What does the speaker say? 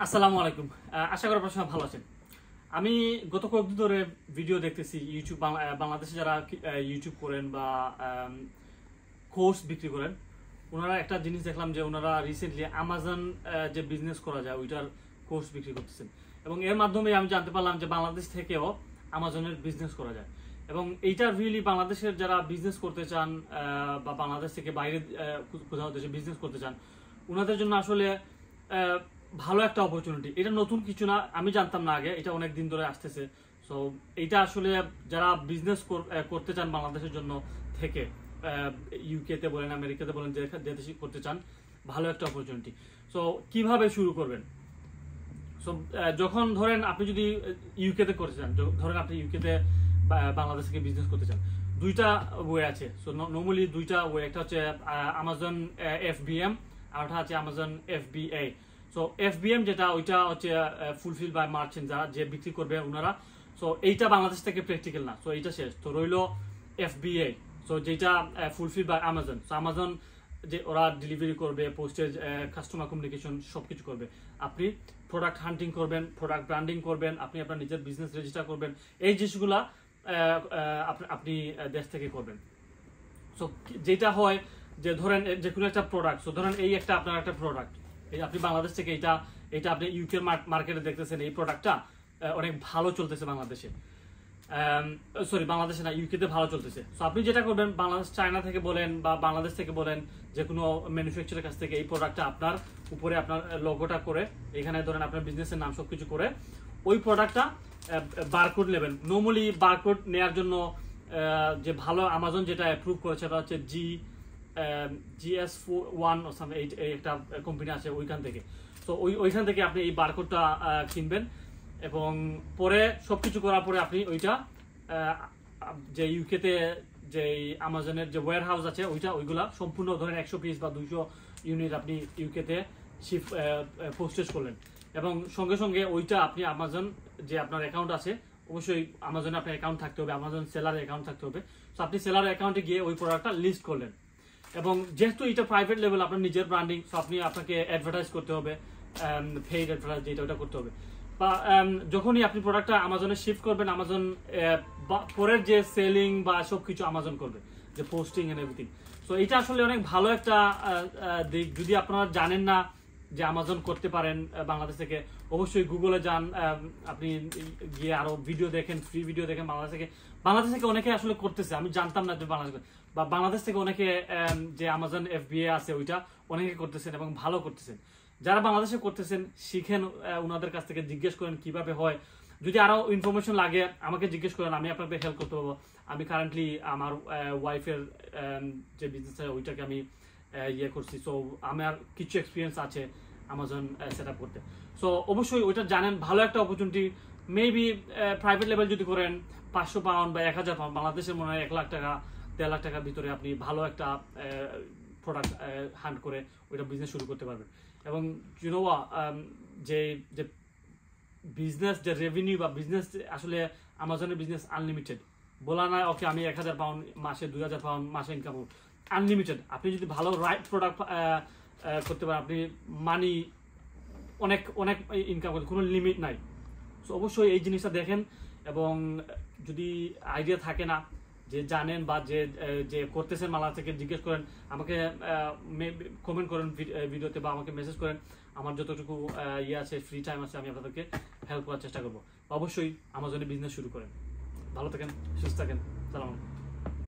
আসসালামু আলাইকুম। আশা করি আপনারা সবাই ভালো আছেন। আমি গত কয়েকদিন ধরে ভিডিও দেখতেছি ইউটিউব বাংলাদেশে যারা ইউটিউব করেন বা কোর্স বিক্রি করেন, ওনারা একটা জিনিস দেখলাম যে ওনারা রিসেন্টলি আমাজন যে বিজনেস করা যায় ওইটার কোর্স বিক্রি করতেছেন এবং এর মাধ্যমে আমি জানতে পারলাম যে বাংলাদেশ থেকেও আমাজনের বিজনেস করা যায় এবং এইটা রিয়েলি বাংলাদেশের যারা বিজনেস করতে চান বা বাংলাদেশ থেকে বাইরে কোথাও দেশে বিজনেস করতে চান ওনাদের জন্য আসলে ভালো একটা অপরচুনিটি। এটা নতুন কিছু না, আমি জানতাম না আগে, এটা অনেক দিন ধরে আসতেছে। সো এইটা আসলে যারা বিজনেস করতে চান বাংলাদেশের জন্য থেকে ইউকেতে বলেন আমেরিকাতে বলেন যে দেশে করতে চান, ভালো একটা অপরচুনিটি। সো কিভাবে শুরু করবেন? সো যখন ধরেন আপনি যদি ইউকেতে করতে চান, ধরেন আপনি ইউকেতে বাংলাদেশ থেকে বিজনেস করতে চান, দুইটা ওয়ে আছে। সো নর্মালি দুইটা ওয়ে, একটা হচ্ছে আমাজন FBM আর একটা হচ্ছে আমাজন FBA। সো FBM যেটা ওইটা হচ্ছে ফুলফিল বাই মার্চেন্ট, যারা যে বিক্রি করবে ওনারা। সো এইটা বাংলাদেশ থেকে প্র্যাকটিক্যাল না, সো এইটা শেষ। তো রইল FBA, সো যেটা fulfil by Amazon. So Amazon যে ওরা ডেলিভারি করবে, পোস্টেজ, কাস্টমার কমিউনিকেশন সবকিছু করবে। আপনি প্রোডাক্ট হান্টিং করবেন, প্রোডাক্ট ব্র্যান্ডিং করবেন, আপনি আপনার নিজের বিজনেস রেজিস্টার করবেন, এই জিনিসগুলা আপনি দেশ থেকে করবেন। সো যেটা হয় যে ধরেন যে কোনো একটা প্রোডাক্ট, সো ধরেন এই একটা আপনার একটা প্রোডাক্ট, এই আপনি বাংলাদেশ থেকে এটা আপনি ইউকে মার্কেটে দেখতেছেন, এই প্রোডাক্টটা অনেক ভালো চলতেছে বাংলাদেশে, সরি বাংলাদেশে না, ইউকেতে ভালো চলতেছে। সো আপনি যেটা করবেন, বাংলাদেশ চায়না থেকে বলেন বা বাংলাদেশ থেকে বলেন, যে কোনো ম্যানুফ্যাকচারের কাছ থেকে এই প্রোডাক্টটা আপনার উপরে আপনার লোগোটা করে, এখানে ধরেন আপনার বিজনেসের নাম সবকিছু করে ওই প্রোডাক্টটা বারকোড নেবেন। নর্মালি বারকোড নেওয়ার জন্য যে ভালো আমাজন যেটা অ্যাপ্রুভ করেছে সেটা হচ্ছে GS1 এই একটা কোম্পানি আছে ওইখান থেকে। তো ওইখান থেকে আপনি এই বারকোডটা কিনবেন এবং পরে সবকিছু করার পরে আপনি ওইটা যে ইউকেতে যে আমাজনের যে ওয়্যার হাউস আছে ওইগুলা সম্পূর্ণ ধরেন 100 পিস বা 200 ইউনিট আপনি ইউকেতে পোস্টেজ করলেন এবং সঙ্গে সঙ্গে ওইটা আপনি আমাজন যে আপনার অ্যাকাউন্ট আছে, অবশ্যই আমাজনে আপনার অ্যাকাউন্ট থাকতে হবে, আমাজন সেলার অ্যাকাউন্ট থাকতে হবে। তো আপনি সেলার অ্যাকাউন্টে গিয়ে ওই প্রোডাক্টটা লিস্ট করলেন এবং যেহেতু এটা প্রাইভেট লেভেল, আপনার নিজের ব্র্যান্ডিং, সো আপনাকে অ্যাডভার্টাইজ করতে হবে, পেইড অ্যাডভার্টাইজ যেটা ওটা করতে হবে। বা যখনই আপনি প্রোডাক্টটা আমাজনে শিফট করবেন, আমাজন পরের যে সেলিং বা সবকিছু আমাজন করবে, যে পোস্টিং এন্ড এভরিথিং। সো এটা আসলে অনেক ভালো একটা দিক। যদি আপনারা জানেন না যে আমাজন করতে পারেন বাংলাদেশ থেকে, অবশ্যই গুগলে যান, আপনি গিয়ে আরো ভিডিও দেখেন, ফ্রি ভিডিও দেখেন। বাংলাদেশ থেকে অনেকে আসলে করতেছে, আমি জানতাম না যে বাংলাদেশ থেকে অনেকে যে আমাজন FBA আছে ওইটা অনেকে করতেছেন এবং ভালো করতেছেন। যারা বাংলাদেশে করতেছেন শিখেন, ওনাদের কাছ থেকে জিজ্ঞেস করেন কিভাবে হয়। যদি আরো ইনফরমেশন লাগে আমাকে জিজ্ঞেস করেন, আমি আপনাকে হেল্প করতে পারবো। আমি কারেন্টলি আমার ওয়াইফের যে বিজনেস আছে ওইটাকে আমি ইয়ে করছি, সো আমার কিছু এক্সপিরিয়েন্স আছে আমাজন সেট আপ করতে। সো অবশ্যই ওইটা জানেন, ভালো একটা অপরচুনিটি। মেবি প্রাইভেট লেভেল যদি করেন 500 পাউন্ড বা 1000 পাউন্ড, বাংলাদেশের মনে হয় 1 লাখ টাকা 1.5 লাখ টাকার ভিতরে আপনি ভালো একটা প্রোডাক্ট হান্ট করে ওইটা বিজনেস শুরু করতে পারবেন। এবং যে বিজনেস যে রেভিনিউ বা বিজনেস, আসলে আমাজনের বিজনেস আনলিমিটেড বলা নয় ওকে আমি 1000 পাউন্ড মাসে, 2000 পাউন্ড মাসে ইনকাম করব, আনলিমিটেড। আপনি যদি ভালো রাইট প্রোডাক্ট করতে পারেন, আপনি মানি অনেক অনেক ইনকাম করতে, কোনো লিমিট নাই। সো অবশ্যই এই জিনিসটা দেখেন এবং যদি আইডিয়া থাকে না, যে জানেন বা যে করতেছেন বাংলা থেকে, জিজ্ঞেস করেন আমাকে, কমেন্ট করেন ভিডিওতে বা আমাকে মেসেজ করেন। আমার যতটুকু ইয়ে আছে, ফ্রি টাইম আছে, আমি আপনাদেরকে হেল্প করার চেষ্টা করবো। অবশ্যই আমাজনে বিজনেস শুরু করেন। ভালো থাকেন, সুস্থ থাকেন, সালাম।